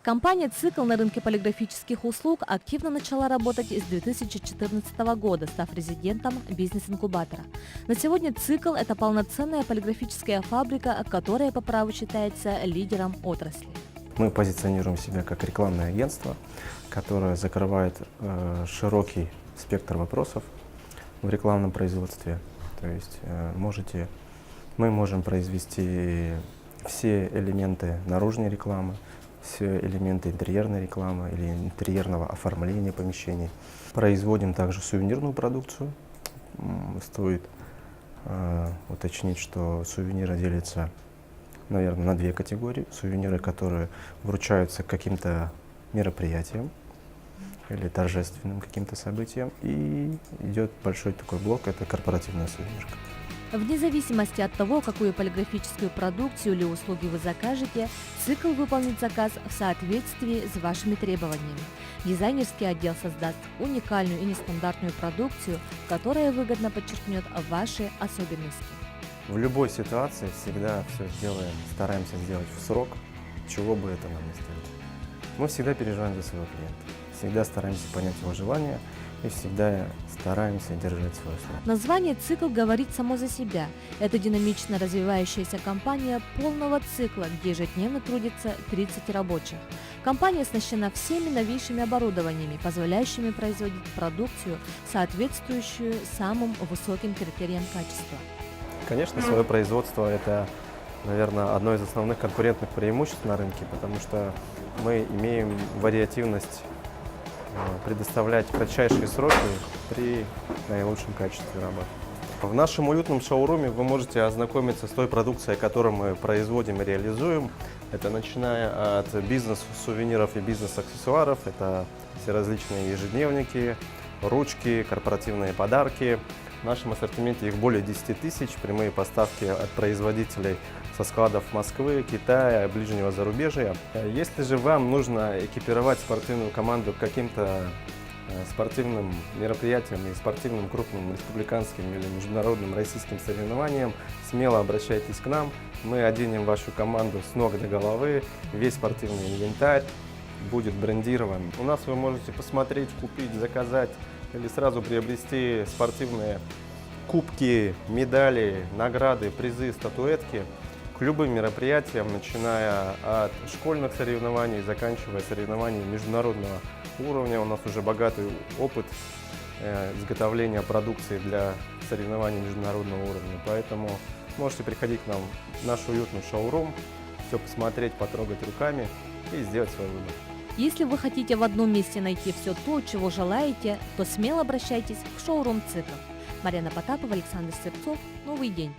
Компания «Цикл» на рынке полиграфических услуг активно начала работать с 2014 года, став резидентом бизнес-инкубатора. На сегодня «Цикл» — это полноценная полиграфическая фабрика, которая по праву считается лидером отрасли. Мы позиционируем себя как рекламное агентство, которое закрывает широкий спектр вопросов в рекламном производстве. То есть мы можем произвести все элементы наружной рекламы, все элементы интерьерной рекламы или интерьерного оформления помещений. Производим также сувенирную продукцию. Стоит уточнить, что сувениры делятся, наверное, на две категории. Сувениры, которые вручаются к каким-то мероприятиям или торжественным каким-то событиям. И идет большой такой блок, это корпоративная сувенирка. Вне зависимости от того, какую полиграфическую продукцию или услуги вы закажете, «Цикл» выполнит заказ в соответствии с вашими требованиями. Дизайнерский отдел создаст уникальную и нестандартную продукцию, которая выгодно подчеркнет ваши особенности. В любой ситуации всегда все стараемся сделать в срок, чего бы это нам ни стоило. Мы всегда переживаем за своего клиента, всегда стараемся понять его желания и всегда стараемся держать свое слово. Название «Цикл» говорит само за себя. Это динамично развивающаяся компания полного цикла, где ежедневно трудится 30 рабочих. Компания оснащена всеми новейшими оборудованиями, позволяющими производить продукцию, соответствующую самым высоким критериям качества. Конечно, свое производство – это, наверное, одно из основных конкурентных преимуществ на рынке, потому что мы имеем вариативность предоставлять кратчайшие сроки при наилучшем качестве работы. В нашем уютном шоуруме вы можете ознакомиться с той продукцией, которую мы производим и реализуем. Это начиная от бизнес-сувениров и бизнес-аксессуаров, это все различные ежедневники, ручки, корпоративные подарки. В нашем ассортименте их более 10 тысяч, прямые поставки от производителей со складов Москвы, Китая, ближнего зарубежья. Если же вам нужно экипировать спортивную команду к каким-то спортивным мероприятиям и спортивным крупным республиканским или международным российским соревнованиям, смело обращайтесь к нам. Мы оденем вашу команду с ног до головы, весь спортивный инвентарь будет брендирован. У нас вы можете посмотреть, купить, заказать или сразу приобрести спортивные кубки, медали, награды, призы, статуэтки к любым мероприятиям, начиная от школьных соревнований, заканчивая соревнованиями международного уровня. У нас уже богатый опыт изготовления продукции для соревнований международного уровня, поэтому можете приходить к нам в наш уютный шоурум, все посмотреть, потрогать руками и сделать свой выбор. Если вы хотите в одном месте найти все то, чего желаете, то смело обращайтесь в шоурум «Цикл». Марьяна Потапова, Александр Сырцов. Новый день.